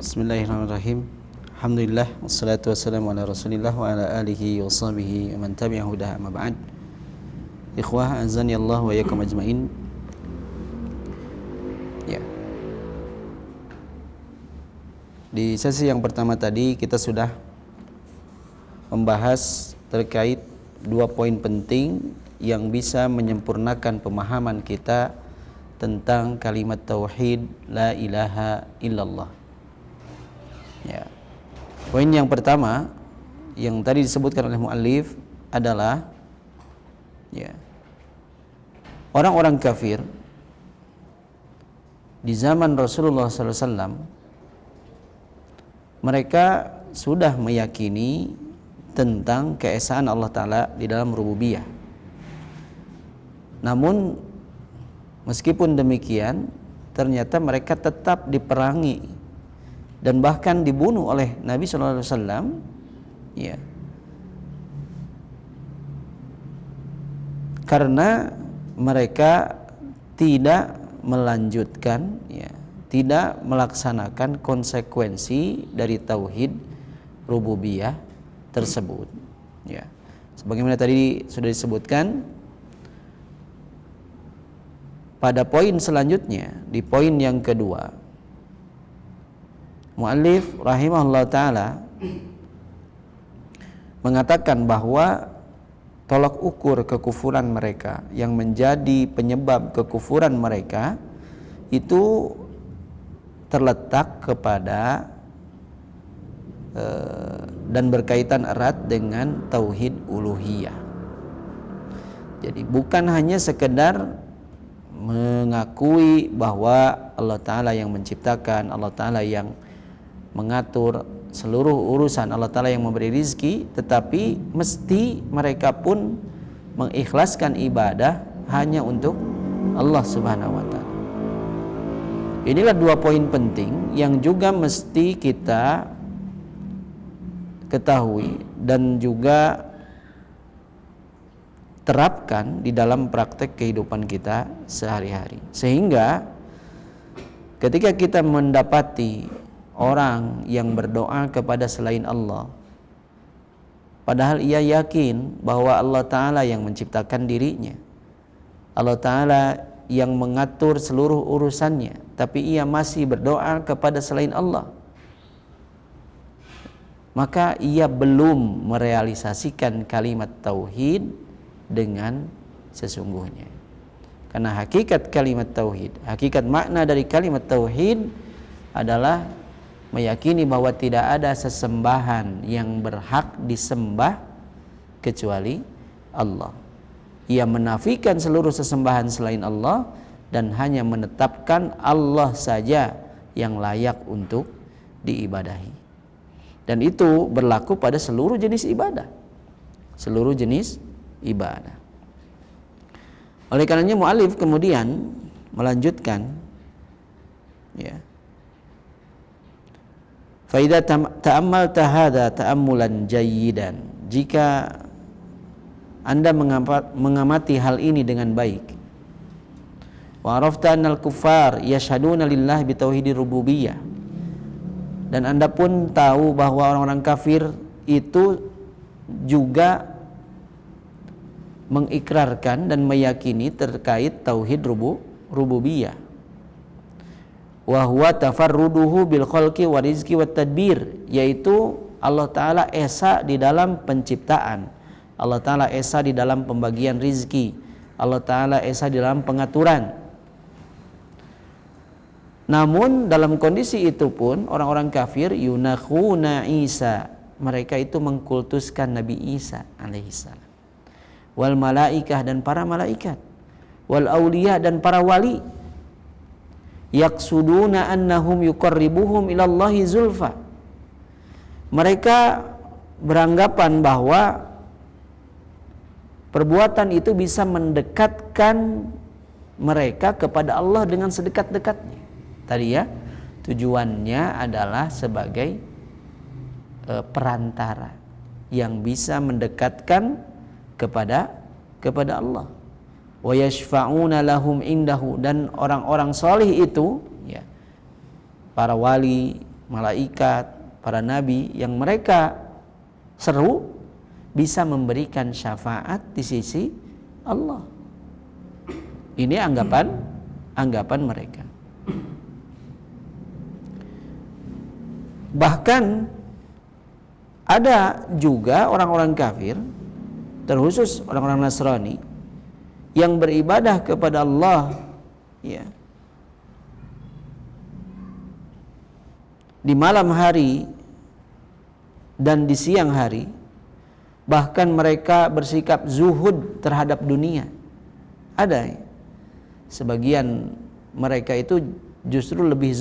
Bismillahirrahmanirrahim. Alhamdulillah wassalatu wassalamu ala Rasulillah wa ala alihi wa sahbihi wa man tabi'ahu hudaha amma ba'd. Ikhwah azani Allah wa iyyakum ajmain. Ya. Di sesi yang pertama tadi kita sudah membahas terkait dua poin penting yang bisa menyempurnakan pemahaman kita tentang kalimat tauhid la ilaha illallah. Ya. Poin yang pertama yang tadi disebutkan oleh muallif adalah ya, orang-orang kafir di zaman Rasulullah SAW mereka sudah meyakini tentang keesaan Allah Ta'ala di dalam rububiyah. Namun meskipun demikian ternyata mereka tetap diperangi dan bahkan dibunuh oleh Nabi Sallallahu Alaihi Wasallam, ya, karena mereka tidak melanjutkan, ya, tidak melaksanakan konsekuensi dari tauhid rububiyah tersebut. Ya, sebagaimana tadi sudah disebutkan pada poin selanjutnya, di poin yang kedua. Muallif rahimahullah ta'ala mengatakan bahwa tolak ukur kekufuran mereka, yang menjadi penyebab kekufuran mereka itu terletak kepada dan berkaitan erat dengan tauhid uluhiyah. Jadi bukan hanya sekedar mengakui bahwa Allah Ta'ala yang menciptakan, Allah Ta'ala yang mengatur seluruh urusan, Allah Ta'ala yang memberi rizki, tetapi mesti mereka pun mengikhlaskan ibadah hanya untuk Allah Subhanahu wa Ta'ala. Inilah dua poin penting yang juga mesti kita ketahui dan juga terapkan di dalam praktek kehidupan kita sehari-hari, sehingga ketika kita mendapati orang yang berdoa kepada selain Allah, padahal ia yakin bahwa Allah Ta'ala yang menciptakan dirinya, Allah Ta'ala yang mengatur seluruh urusannya, tapi ia masih berdoa kepada selain Allah, maka ia belum merealisasikan kalimat tauhid dengan sesungguhnya. Karena hakikat kalimat tauhid, hakikat makna dari kalimat tauhid adalah meyakini bahwa tidak ada sesembahan yang berhak disembah kecuali Allah. Ia menafikan seluruh sesembahan selain Allah dan hanya menetapkan Allah saja yang layak untuk diibadahi. Dan itu berlaku pada seluruh jenis ibadah. Seluruh jenis ibadah. Oleh karenanya mu'alif kemudian melanjutkan, ya, Faidah ta'ammalta hadha ta'ammulan jayyidan, jika Anda mengamati hal ini dengan baik, wa arafta annal kuffar yashhaduna lillahi bitauhidir rububiyah, dan Anda pun tahu bahwa orang-orang kafir itu juga mengikrarkan dan meyakini terkait tauhid rububiyah, wa huwa tafarruduhu bil khalqi wa rizqi wat tadbir, yaitu Allah Ta'ala esa di dalam penciptaan, Allah Ta'ala esa di dalam pembagian rizki, Allah Ta'ala esa di dalam pengaturan. Namun dalam kondisi itu pun orang-orang kafir yunakhuna Isa, mereka itu mengkultuskan Nabi Isa alaihissalam, wal malaikah, dan para malaikat, wal auliya, dan para wali, yaksuduna annahum yuqarribuhum ilallahi zulfa, mereka beranggapan bahwa perbuatan itu bisa mendekatkan mereka kepada Allah dengan sedekat-dekatnya. Tadi ya, tujuannya adalah sebagai perantara yang bisa mendekatkan kepada Allah. Wa yashfa'una lahum indahu, dan orang-orang salih itu, ya, para wali, malaikat, para nabi yang mereka seru bisa memberikan syafaat di sisi Allah. Ini anggapan mereka. Bahkan ada juga orang-orang kafir, terkhusus orang-orang Nasrani yang beribadah kepada Allah, ya, di malam hari dan di siang hari. Bahkan mereka bersikap zuhud terhadap dunia. Ada ya? Sebagian mereka itu justru lebih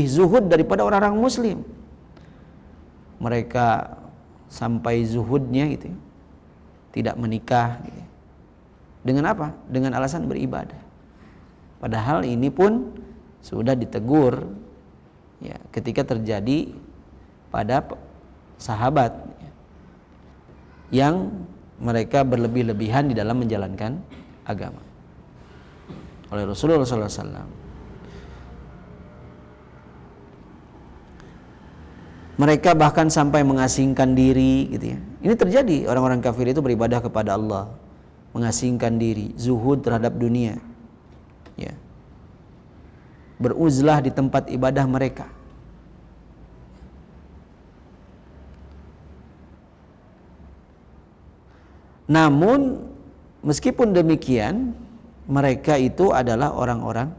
zuhud daripada orang-orang muslim. Mereka sampai zuhudnya gitu ya, tidak menikah gitu ya. Dengan apa? Dengan alasan beribadah. Padahal ini pun sudah ditegur ya, ketika terjadi pada sahabat ya, yang mereka berlebih-lebihan di dalam menjalankan agama oleh Rasulullah SAW. Mereka bahkan sampai mengasingkan diri gitu ya. Ini terjadi, orang-orang kafir itu beribadah kepada Allah, mengasingkan diri, zuhud terhadap dunia, ya, beruzlah di tempat ibadah mereka. Namun meskipun demikian, mereka itu adalah orang-orang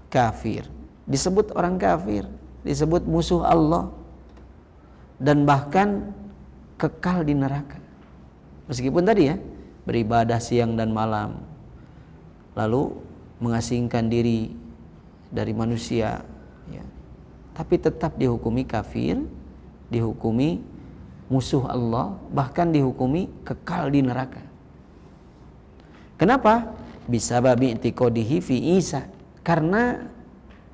kafir. Disebut orang kafir, disebut musuh Allah, dan bahkan kekal di neraka. Meskipun tadi ya, beribadah siang dan malam, lalu mengasingkan diri dari manusia, ya, tapi tetap dihukumi kafir, dihukumi musuh Allah, bahkan dihukumi kekal di neraka. Kenapa? Bisababi i'tiqadihi fi Isa, karena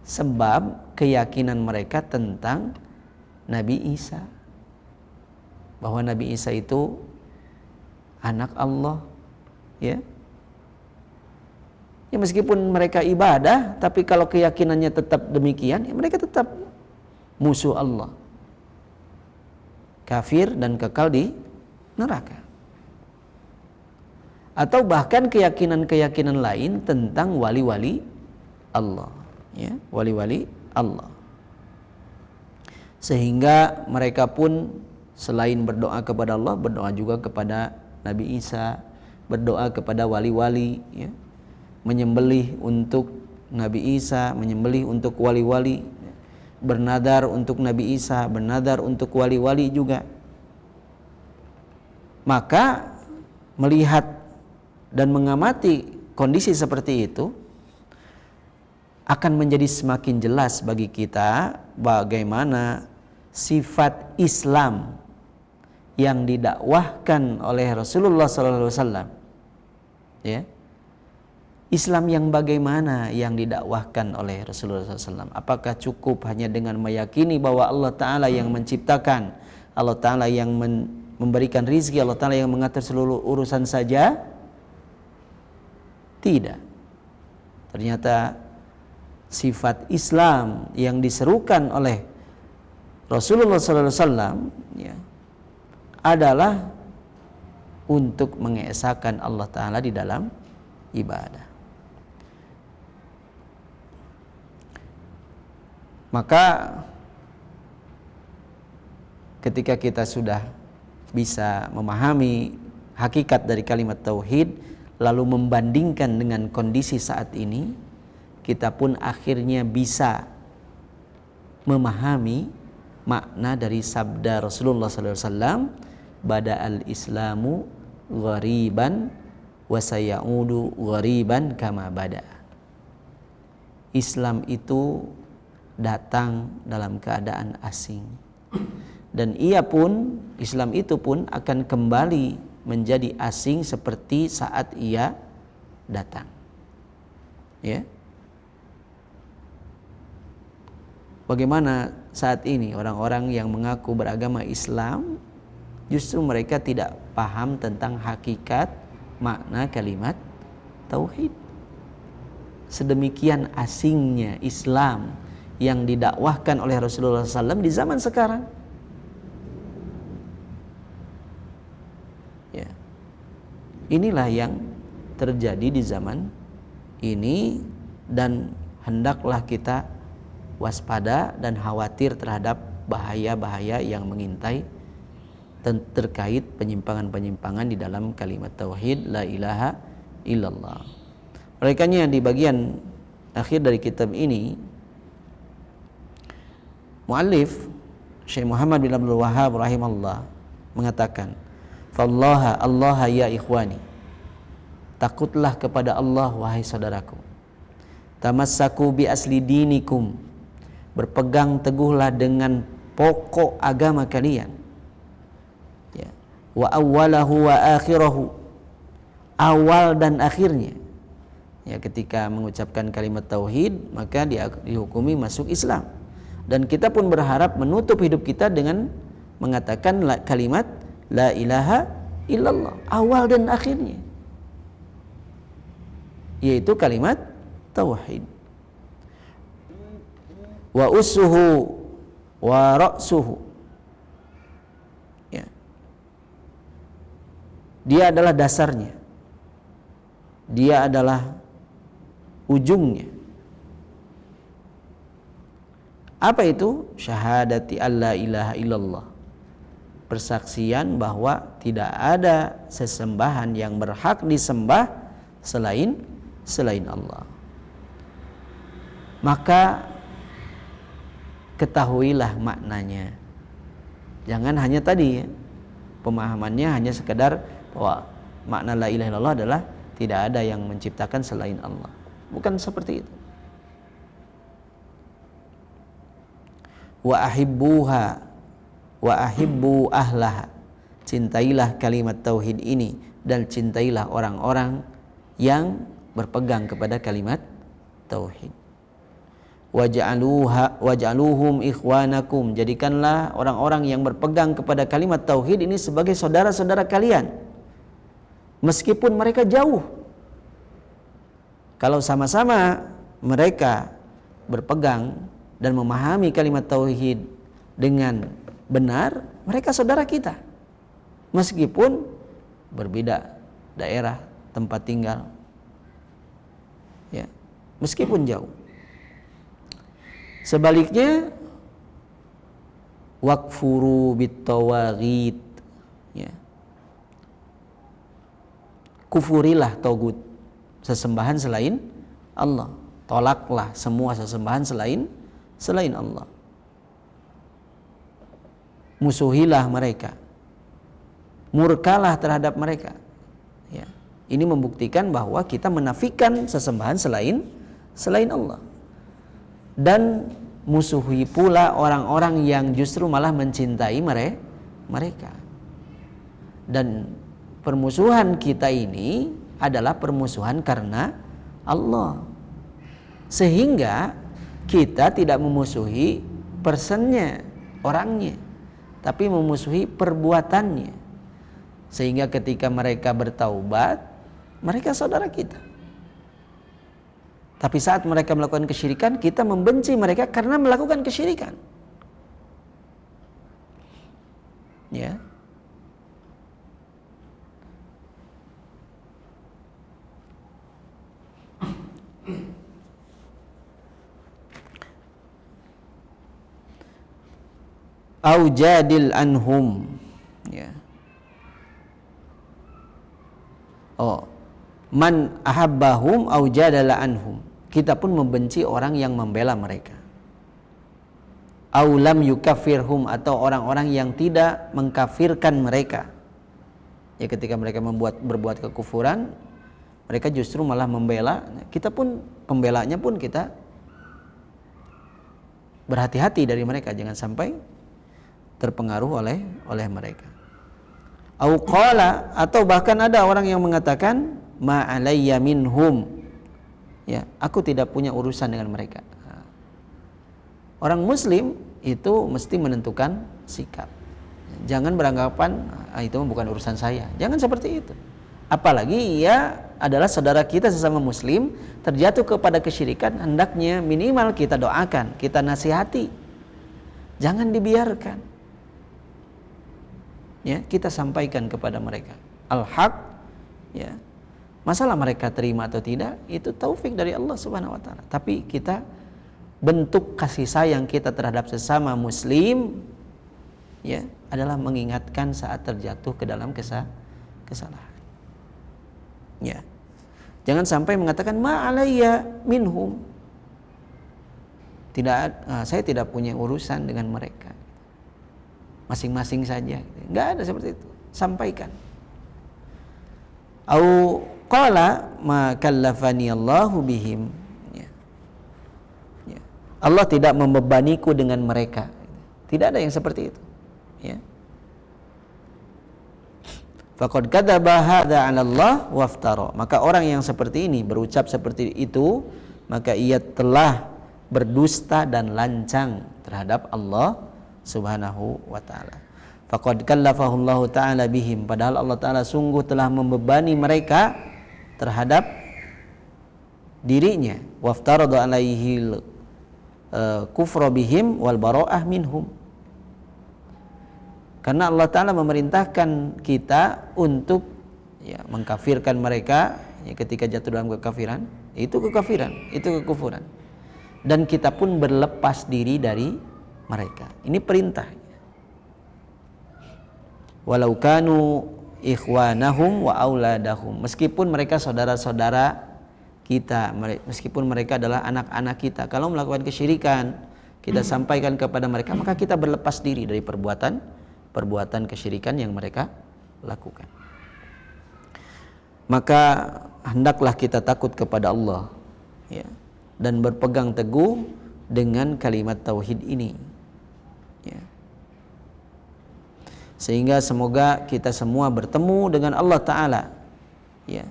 sebab keyakinan mereka tentang Nabi Isa, bahwa Nabi Isa itu anak Allah, ya. Ya meskipun mereka ibadah, tapi kalau keyakinannya tetap demikian, ya mereka tetap musuh Allah, kafir dan kekal di neraka. Atau bahkan keyakinan-keyakinan lain tentang wali-wali Allah, ya, wali-wali Allah. Sehingga mereka pun selain berdoa kepada Allah, berdoa juga kepada Nabi Isa, berdoa kepada wali-wali, ya, menyembelih untuk Nabi Isa, menyembelih untuk wali-wali, bernadar untuk Nabi Isa, bernadar untuk wali-wali juga. Maka melihat dan mengamati kondisi seperti itu, akan menjadi semakin jelas bagi kita bagaimana sifat Islam yang didakwahkan oleh Rasulullah SAW, ya, Islam yang bagaimana yang didakwahkan oleh Rasulullah SAW. Apakah cukup hanya dengan meyakini bahwa Allah Ta'ala yang menciptakan, Allah Ta'ala yang memberikan rizki, Allah Ta'ala yang mengatur seluruh urusan saja? Tidak. Ternyata sifat Islam yang diserukan oleh Rasulullah SAW, ya, adalah untuk mengesahkan Allah Ta'ala di dalam ibadah. Maka ketika kita sudah bisa memahami hakikat dari kalimat tauhid, lalu membandingkan dengan kondisi saat ini, kita pun akhirnya bisa memahami makna dari sabda Rasulullah SAW, bada'al islamu ghariban wa sayaudu ghariban kama bada'a. Islam itu datang dalam keadaan asing, dan Islam itu pun akan kembali menjadi asing seperti saat ia datang, ya. Bagaimana saat ini orang-orang yang mengaku beragama Islam, justru mereka tidak paham tentang hakikat makna kalimat tauhid. Sedemikian asingnya Islam yang didakwahkan oleh Rasulullah SAW di zaman sekarang. Ya. Inilah yang terjadi di zaman ini, dan hendaklah kita waspada dan khawatir terhadap bahaya-bahaya yang mengintai terkait penyimpangan-penyimpangan di dalam kalimat tauhid la ilaha illallah. Olehnya di bagian akhir dari kitab ini, muallif Syekh Muhammad bin Abdul Wahhab rahimahullah mengatakan, "Fallaha Allah ya ikhwani." Takutlah kepada Allah wahai saudaraku. Tamassaku bi asli dinikum. Berpegang teguhlah dengan pokok agama kalian. Ya. Wa awwalahu wa akhirahu. Awal dan akhirnya. Ya, ketika mengucapkan kalimat tauhid, maka dihukumi masuk Islam. Dan kita pun berharap menutup hidup kita dengan mengatakan kalimat la ilaha illallah, awal dan akhirnya, yaitu kalimat tauhid. Wa usuhu wa ra'suhu. Ya. Dia adalah dasarnya. Dia adalah ujungnya. Apa itu? Syahadati alla ilaha illallah. Persaksian bahwa tidak ada sesembahan yang berhak disembah selain Allah. Maka ketahuilah maknanya. Jangan hanya tadi ya, pemahamannya hanya sekedar bahwa makna la ilaha illallah adalah tidak ada yang menciptakan selain Allah. Bukan seperti itu. Wa ahibbuha wa ahibbu ahlaha. Cintailah kalimat tauhid ini dan cintailah orang-orang yang berpegang kepada kalimat tauhid. Waj'aluhum ikhwanakum. Jadikanlah orang-orang yang berpegang kepada kalimat tauhid ini sebagai saudara-saudara kalian. Meskipun mereka jauh, kalau sama-sama mereka berpegang dan memahami kalimat tauhid dengan benar, mereka saudara kita. Meskipun berbeda daerah, tempat tinggal, ya, meskipun jauh. Sebaliknya, wakfuru bitawaghit, ya. Kufurilah togut, sesembahan selain Allah. Tolaklah semua sesembahan selain Allah. Musuhilah mereka. Murkalah terhadap mereka. Ya. Ini membuktikan bahwa kita menafikan sesembahan selain Allah. Dan musuhi pula orang-orang yang justru malah mencintai mereka. Dan permusuhan kita ini adalah permusuhan karena Allah. Sehingga kita tidak memusuhi personnya, orangnya, tapi memusuhi perbuatannya. Sehingga ketika mereka bertaubat, mereka saudara kita. Tapi saat mereka melakukan kesyirikan, kita membenci mereka karena melakukan kesyirikan. Ya. Au jadil anhum, ya. Man ahabbahum au jadala anhum. Kita pun membenci orang yang membela mereka. Au lam yukaffirhum, atau orang-orang yang tidak mengkafirkan mereka. Ya, ketika mereka berbuat kekufuran, mereka justru malah membela. Kita pun pembelanya pun kita berhati-hati dari mereka, jangan sampai terpengaruh oleh mereka. Au qala, atau bahkan ada orang yang mengatakan ma alayya minhum, ya, aku tidak punya urusan dengan mereka. Orang muslim itu mesti menentukan sikap. Jangan beranggapan itu bukan urusan saya. Jangan seperti itu. Apalagi ia adalah saudara kita sesama muslim terjatuh kepada kesyirikan, hendaknya minimal kita doakan, kita nasihati. Jangan dibiarkan. Ya, kita sampaikan kepada mereka al-haq, ya. Masalah mereka terima atau tidak itu taufik dari Allah Subhanahu wa taala. Tapi kita bentuk kasih sayang kita terhadap sesama muslim, ya, adalah mengingatkan saat terjatuh ke dalam kesalahan. Ya. Jangan sampai mengatakan ma'alayya minhum. Saya tidak punya urusan dengan mereka. Masing-masing saja. Enggak ada seperti itu. Sampaikan. Au qala ma kallafani Allahu bihim. Ya. Ya. Allah tidak membebaniku dengan mereka. Tidak ada yang seperti itu. Ya. Faqad kadzaba hadza 'ala Allah waftara. Maka orang yang seperti ini berucap seperti itu, maka ia telah berdusta dan lancang terhadap Allah Subhanahu wa taala. Faqad kallafahu Allah taala bihim, padahal Allah taala sungguh telah membebani mereka terhadap dirinya. Waftarada alaihi kufra bihim wal bara'ah minhum. Karena Allah taala memerintahkan kita untuk, ya, mengkafirkan mereka, ya, ketika jatuh dalam kekafiran, itu kekafiran, itu kekufuran. Dan kita pun berlepas diri dari mereka. Ini perintah. Walau kanu ikhwanahum wa auladahum, meskipun mereka saudara-saudara kita, meskipun mereka adalah anak-anak kita, kalau melakukan kesyirikan kita sampaikan kepada mereka, maka kita berlepas diri dari perbuatan kesyirikan yang mereka lakukan. Maka hendaklah kita takut kepada Allah, ya, dan berpegang teguh dengan kalimat tauhid ini, ya. Sehingga semoga kita semua bertemu dengan Allah Ta'ala, ya,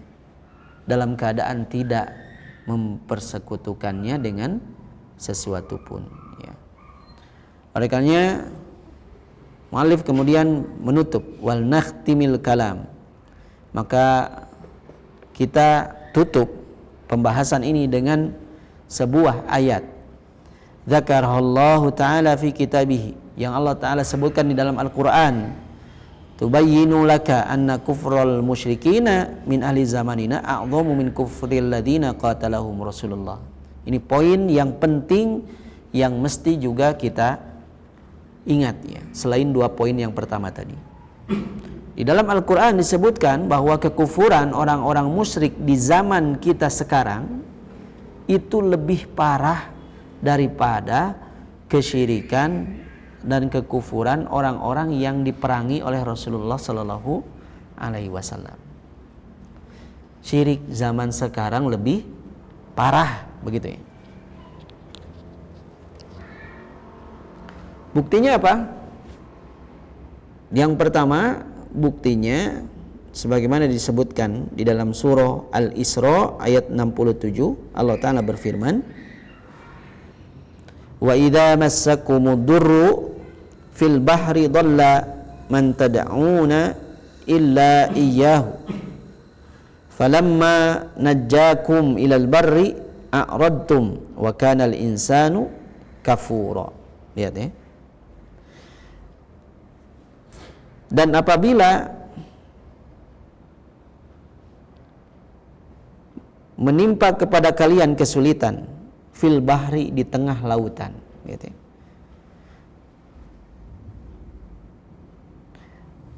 dalam keadaan tidak mempersekutukannya dengan sesuatu pun, ya. Oleh karenanya mu'allif kemudian menutup wal nakhtimil kalam, maka kita tutup pembahasan ini dengan sebuah ayat dzakarallahu ta'ala fi kitabih, yang Allah Ta'ala sebutkan di dalam Al-Quran, tubayyinu laka anna kufral musyrikina min ahli zamanina a'dhamu min kufril ladina qatalahum Rasulullah. Ini poin yang penting yang mesti juga kita ingat, ya, selain dua poin yang pertama tadi. Di dalam Al-Quran disebutkan bahwa kekufuran orang-orang musyrik di zaman kita sekarang itu lebih parah daripada kesyirikan dan kekufuran orang-orang yang diperangi oleh Rasulullah Sallallahu Alaihi Wasallam. Syirik zaman sekarang lebih parah, begitu, ya. Buktinya apa? Yang pertama, buktinya sebagaimana disebutkan di dalam surah Al-Isra ayat 67, Allah Ta'ala berfirman, wa idza massakumud durru fil bahri dhalla man tad'una illa iyyahu falamma najjakum ilal barri a'radtum wa kana al insanu kafura. Lihat, ya. Dan apabila menimpa kepada kalian kesulitan fil bahri, di tengah lautan, gitu.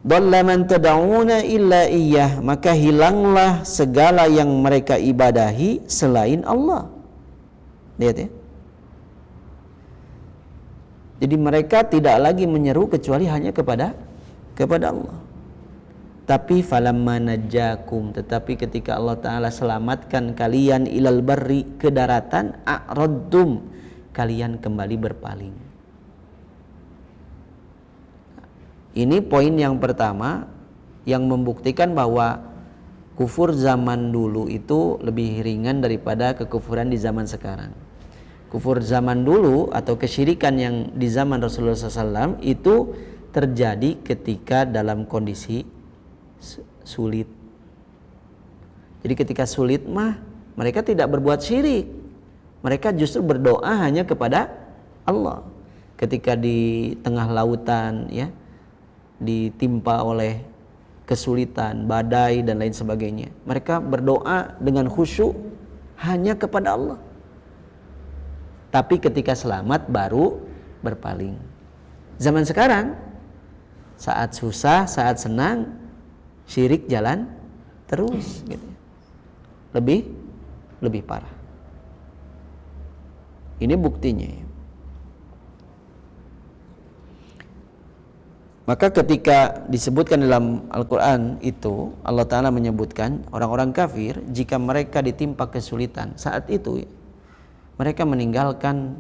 Dhalla man tad'una illa iyyah, maka hilanglah segala yang mereka ibadahi selain Allah. Lihat, ya. Jadi mereka tidak lagi menyeru kecuali hanya kepada Allah. Tapi falamma najjakum, tetapi ketika Allah Ta'ala selamatkan kalian ilal barri, ke daratan, a'raddum, kalian kembali berpaling. Ini poin yang pertama yang membuktikan bahwa kufur zaman dulu itu lebih ringan daripada kekufuran di zaman sekarang. Kufur zaman dulu atau kesyirikan yang di zaman Rasulullah SAW itu terjadi ketika dalam kondisi sulit, Jadi ketika sulit mah mereka tidak berbuat syirik. Mereka justru berdoa hanya kepada Allah. Ketika di tengah lautan ya, ditimpa oleh kesulitan, badai dan lain sebagainya, mereka berdoa dengan khusyuk hanya kepada Allah. Tapi ketika selamat baru berpaling. Zaman sekarang, saat susah, saat senang, syirik jalan terus gitu. Lebih parah. Ini buktinya. Maka ketika disebutkan dalam Al-Quran itu, Allah Ta'ala menyebutkan orang-orang kafir jika mereka ditimpa kesulitan saat itu, mereka meninggalkan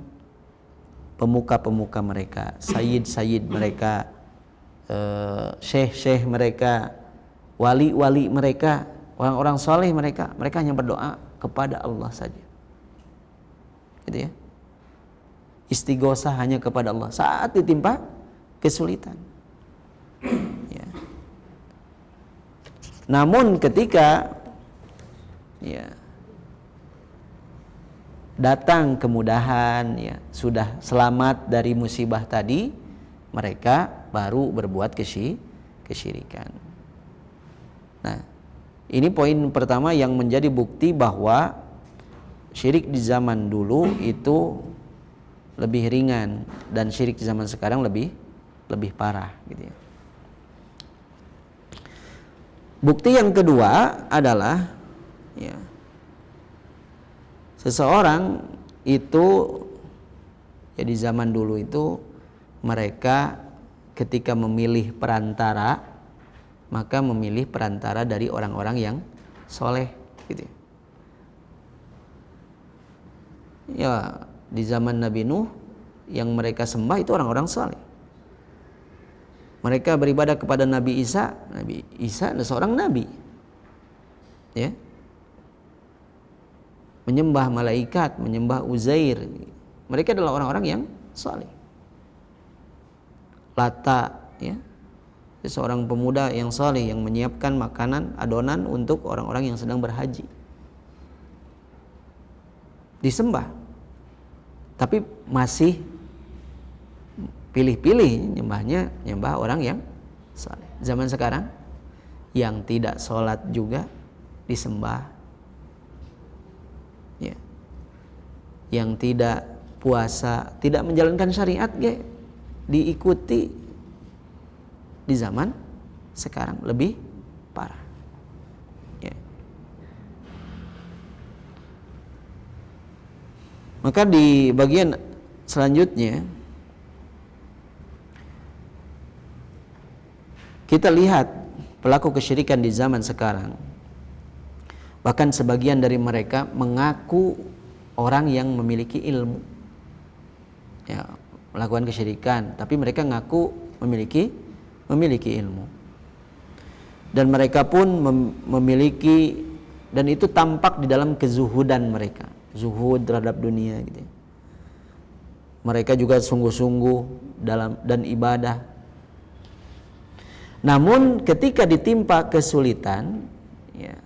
pemuka-pemuka mereka, sayyid-sayyid mereka, syekh-syekh mereka, wali-wali mereka, orang-orang soleh mereka hanya berdoa kepada Allah saja. Gitu ya. Istighosah hanya kepada Allah saat ditimpa kesulitan. Ya. Namun ketika datang kemudahan, sudah selamat dari musibah tadi, mereka baru berbuat kesyirikan. Nah, ini poin pertama yang menjadi bukti bahwa syirik di zaman dulu itu lebih ringan dan syirik di zaman sekarang lebih parah gitu ya. Bukti yang kedua adalah seseorang itu di zaman dulu itu mereka ketika memilih perantara, maka memilih perantara dari orang-orang yang soleh gitu ya. Di zaman Nabi Nuh yang mereka sembah itu orang-orang soleh. Mereka beribadah kepada Nabi Isa. Nabi Isa adalah seorang nabi, ya. Menyembah malaikat, menyembah Uzair. Mereka adalah orang-orang yang saleh. Lata, ya, seorang pemuda yang saleh yang menyiapkan makanan adonan untuk orang-orang yang sedang berhaji. Disembah, tapi masih pilih-pilih nyembah orang yang saleh. Zaman sekarang yang tidak sholat juga disembah, ya. Yang tidak puasa, tidak menjalankan syariat diikuti. Di zaman sekarang lebih parah, ya. Maka di bagian selanjutnya kita lihat pelaku kesyirikan di zaman sekarang. Bahkan sebagian dari mereka mengaku orang yang memiliki ilmu, ya, melakukan kesyirikan, tapi mereka ngaku memiliki ilmu. Dan mereka pun memiliki, dan itu tampak di dalam kezuhudan mereka, zuhud terhadap dunia gitu. Mereka juga sungguh-sungguh dan ibadah. Namun ketika ditimpa kesulitan, ya,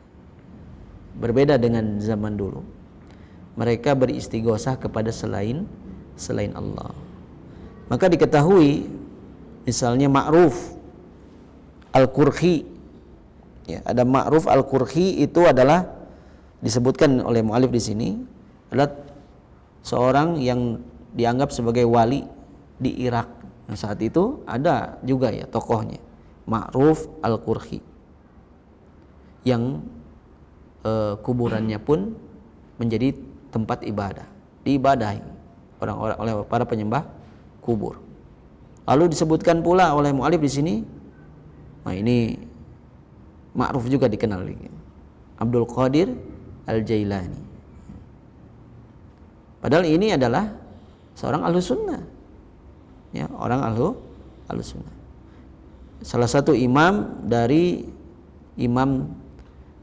berbeda dengan zaman dulu. Mereka beristighosah kepada selain Allah. Maka diketahui, misalnya Ma'ruf Al-Qurhi, ya, ada Ma'ruf Al-Qurhi itu adalah disebutkan oleh mu'alif di sini adalah seorang yang dianggap sebagai wali di Irak. Nah, saat itu ada juga ya tokohnya, Ma'ruf Al-Qurhi, yang kuburannya pun menjadi tempat ibadah, diibadahi orang-orang oleh para penyembah kubur. Lalu disebutkan pula oleh mu'alif di sini, nah ini Ma'ruf juga dikenal, Abdul Qadir Al-Jailani. Padahal ini adalah seorang Ahlus Sunnah, ya, orang Ahlus Sunnah. Salah satu imam dari imam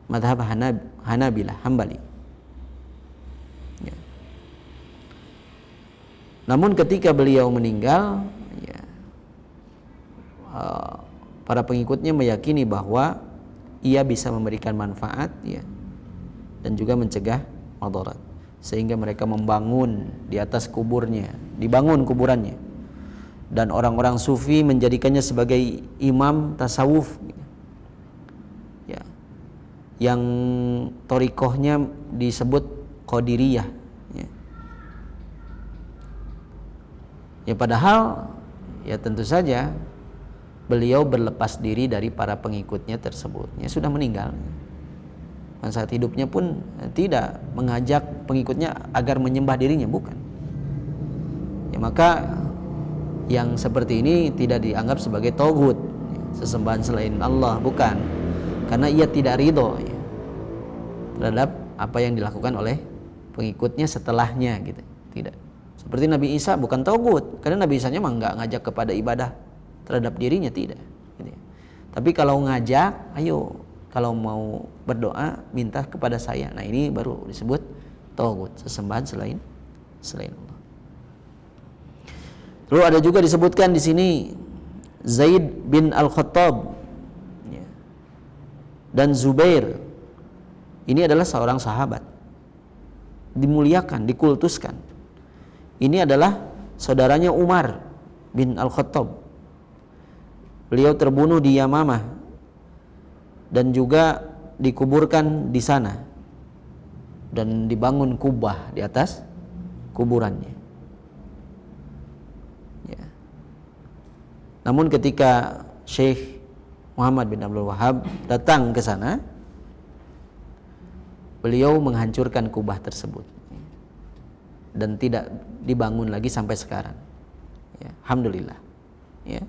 madhab Hanabilah, Hambali, ya. Namun ketika beliau meninggal, ya, para pengikutnya meyakini bahwa ia bisa memberikan manfaat, ya, dan juga mencegah madarat. Sehingga mereka membangun di atas kuburnya, dibangun kuburannya. Dan orang-orang sufi menjadikannya sebagai imam tasawuf. Ya. Yang thariqahnya disebut Qadiriyah. Ya. Ya padahal ya tentu saja beliau berlepas diri dari para pengikutnya tersebut. Ya sudah meninggal. Saat hidupnya pun tidak mengajak pengikutnya agar menyembah dirinya, bukan. Ya, maka yang seperti ini tidak dianggap sebagai taghut, sesembahan selain Allah, bukan. Karena ia tidak ridho ya, terhadap apa yang dilakukan oleh pengikutnya setelahnya gitu. Tidak. Seperti Nabi Isa bukan taghut, karena Nabi Isa-nya mah enggak ngajak kepada ibadah terhadap dirinya, tidak gitu ya. Tapi kalau ngajak, ayo kalau mau berdoa minta kepada saya. Nah, ini baru disebut taghut, sesembahan selain Allah. Lalu ada juga disebutkan di sini Zaid bin Al-Khattab ya, dan Zubair. Ini adalah seorang sahabat, dimuliakan, dikultuskan. Ini adalah saudaranya Umar bin Al-Khattab. Beliau terbunuh di Yamamah dan juga dikuburkan di sana, dan dibangun kubah di atas kuburannya. Ya. Namun ketika Syekh Muhammad bin Abdul Wahab datang ke sana, beliau menghancurkan kubah tersebut dan tidak dibangun lagi sampai sekarang. Ya, alhamdulillah. Ya.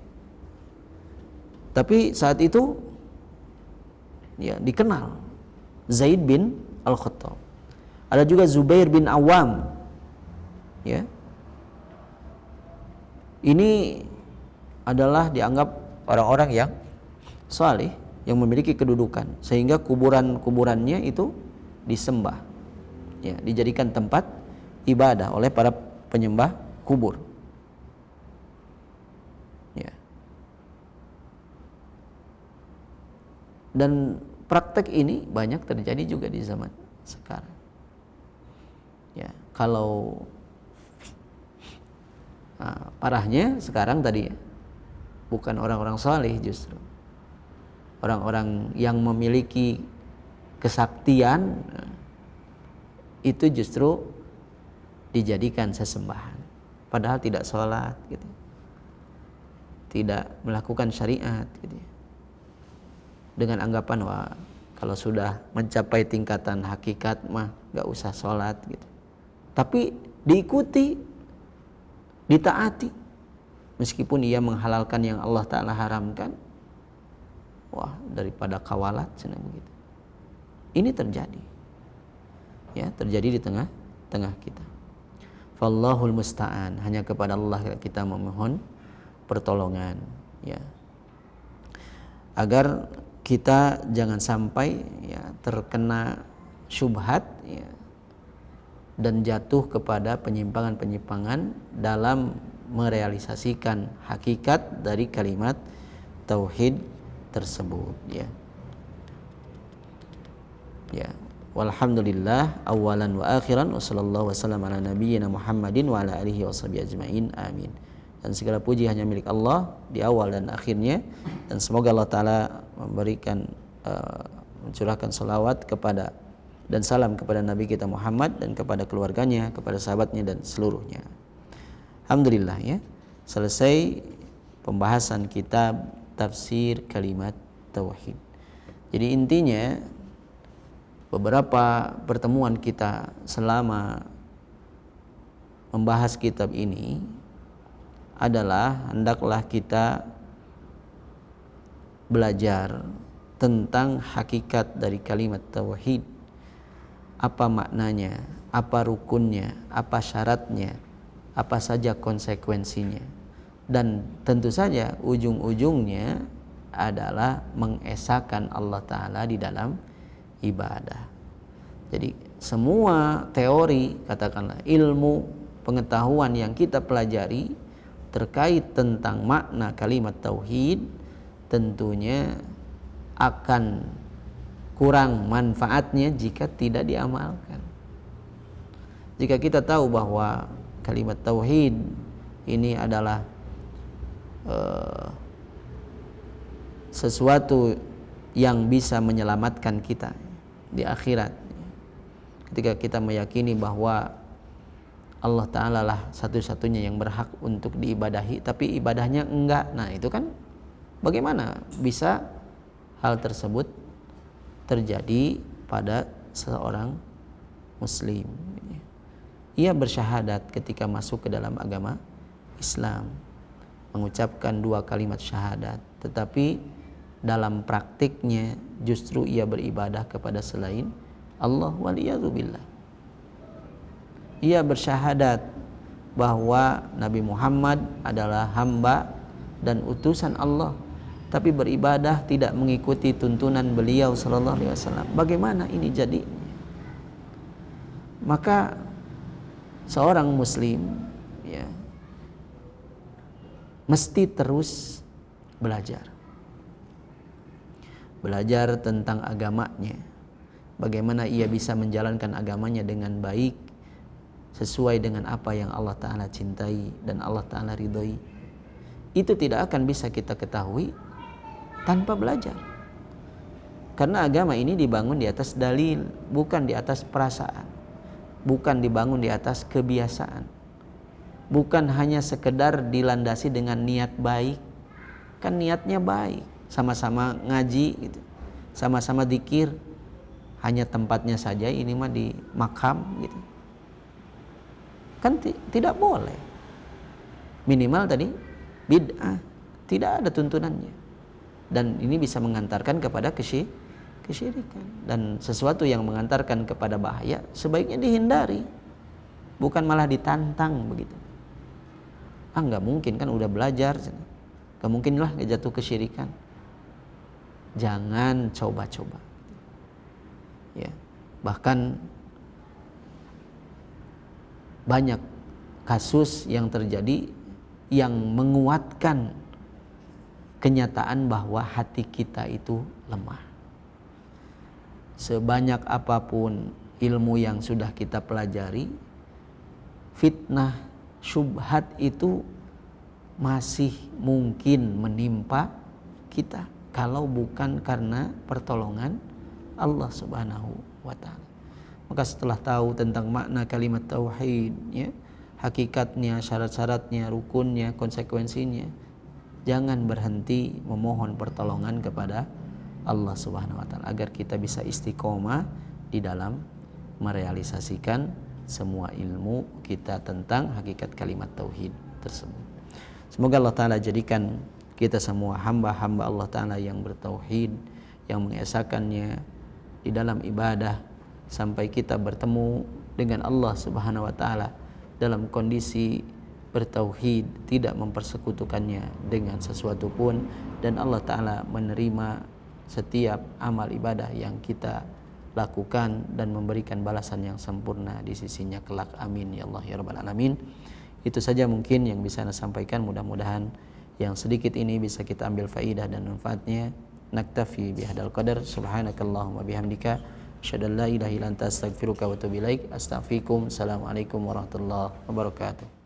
Tapi saat itu ya dikenal Zaid bin Al-Khattab. Ada juga Zubair bin Awam. Ya. Ini adalah dianggap orang-orang yang saleh, yang memiliki kedudukan, sehingga kuburannya itu disembah. Ya, dijadikan tempat ibadah oleh para penyembah kubur. Ya. Dan praktek ini banyak terjadi juga di zaman sekarang. Ya, kalau parahnya sekarang tadi ya, bukan orang-orang saleh, justru orang-orang yang memiliki kesaktian itu justru dijadikan sesembahan, padahal tidak sholat gitu, tidak melakukan syariat gitu ya. Dengan anggapan wah kalau sudah mencapai tingkatan hakikat mah gak usah sholat gitu. Tapi diikuti, ditaati, meskipun ia menghalalkan yang Allah Ta'ala haramkan. Wah, daripada kawalat senang begitu. Ini terjadi. Ya, terjadi di tengah kita. Fallahul musta'an, hanya kepada Allah kita memohon pertolongan ya. Agar kita jangan sampai ya terkena syubhat ya, dan jatuh kepada penyimpangan-penyimpangan dalam merealisasikan hakikat dari kalimat tauhid tersebut ya. Ya, walhamdulillah awalan wa akhiran wa sallallahu wasallam ala nabiyyina Muhammadin wa ala alihi washabihi ajmain. Amin. Dan segala puji hanya milik Allah di awal dan akhirnya, dan semoga Allah Ta'ala memberikan mencurahkan salawat kepada dan salam kepada Nabi kita Muhammad dan kepada keluarganya, kepada sahabatnya dan seluruhnya. Alhamdulillah ya, selesai pembahasan kitab tafsir kalimat tauhid. Jadi intinya beberapa pertemuan kita selama membahas kitab ini adalah hendaklah kita belajar tentang hakikat dari kalimat tauhid. Apa maknanya, apa rukunnya, apa syaratnya, apa saja konsekuensinya. Dan tentu saja ujung-ujungnya adalah mengesahkan Allah Ta'ala di dalam ibadah. Jadi semua teori, katakanlah ilmu, pengetahuan yang kita pelajari terkait tentang makna kalimat tauhid tentunya akan kurang manfaatnya jika tidak diamalkan. Jika kita tahu bahwa kalimat tauhid ini adalah sesuatu yang bisa menyelamatkan kita di akhirat, ketika kita meyakini bahwa Allah Ta'ala lah satu-satunya yang berhak untuk diibadahi, tapi ibadahnya enggak, nah itu kan bagaimana bisa hal tersebut terjadi pada seorang muslim? Ia bersyahadat ketika masuk ke dalam agama Islam, mengucapkan 2 kalimat syahadat, tetapi dalam praktiknya justru ia beribadah kepada selain Allah, waliyadzubillah. Ia bersyahadat bahwa Nabi Muhammad adalah hamba dan utusan Allah, tapi beribadah tidak mengikuti tuntunan beliau sallallahu alaihi wasallam. Bagaimana ini jadi? Maka seorang muslim ya mesti terus belajar tentang agamanya, bagaimana ia bisa menjalankan agamanya dengan baik sesuai dengan apa yang Allah Ta'ala cintai dan Allah Ta'ala ridhoi. Itu tidak akan bisa kita ketahui tanpa belajar, karena agama ini dibangun di atas dalil, bukan di atas perasaan, bukan dibangun di atas kebiasaan, bukan hanya sekedar dilandasi dengan niat baik. Kan niatnya baik, sama-sama ngaji gitu, sama-sama dzikir, hanya tempatnya saja ini mah di makam gitu, kan tidak boleh. Minimal tadi bid'ah, tidak ada tuntunannya, dan ini bisa mengantarkan kepada kesyirikan, dan sesuatu yang mengantarkan kepada bahaya sebaiknya dihindari, bukan malah ditantang begitu. Nggak mungkin, kan udah belajar, nggak mungkin lah jatuh kesyirikan. Jangan coba-coba ya. Bahkan banyak kasus yang terjadi yang menguatkan kenyataan bahwa hati kita itu lemah. Sebanyak apapun ilmu yang sudah kita pelajari, fitnah, syubhat itu masih mungkin menimpa kita kalau bukan karena pertolongan Allah Subhanahu wa Ta'ala. Maka setelah tahu tentang makna kalimat tauhid ya, hakikatnya, syarat-syaratnya, rukunnya, konsekuensinya, jangan berhenti memohon pertolongan kepada Allah Subhanahu wa Ta'ala agar kita bisa istiqomah di dalam merealisasikan semua ilmu kita tentang hakikat kalimat tauhid tersebut. Semoga Allah Ta'ala jadikan kita semua hamba-hamba Allah Ta'ala yang bertauhid, yang mengesakannya di dalam ibadah, sampai kita bertemu dengan Allah Subhanahu wa Ta'ala dalam kondisi bertauhid, tidak mempersekutukannya dengan sesuatu pun, dan Allah Ta'ala menerima setiap amal ibadah yang kita lakukan dan memberikan balasan yang sempurna di sisinya kelak. Amin ya Allah ya Rabbal Alamin. Itu saja mungkin yang bisa saya sampaikan. Mudah-mudahan yang sedikit ini bisa kita ambil faidah dan manfaatnya. Naktafi bihadal qadar. Subhanakallahumma bihamdika asyhadu an la ilaha illa anta astaghfiruka wa atubu ilaik. Astaghfirukum. Assalamualaikum warahmatullahi wabarakatuh.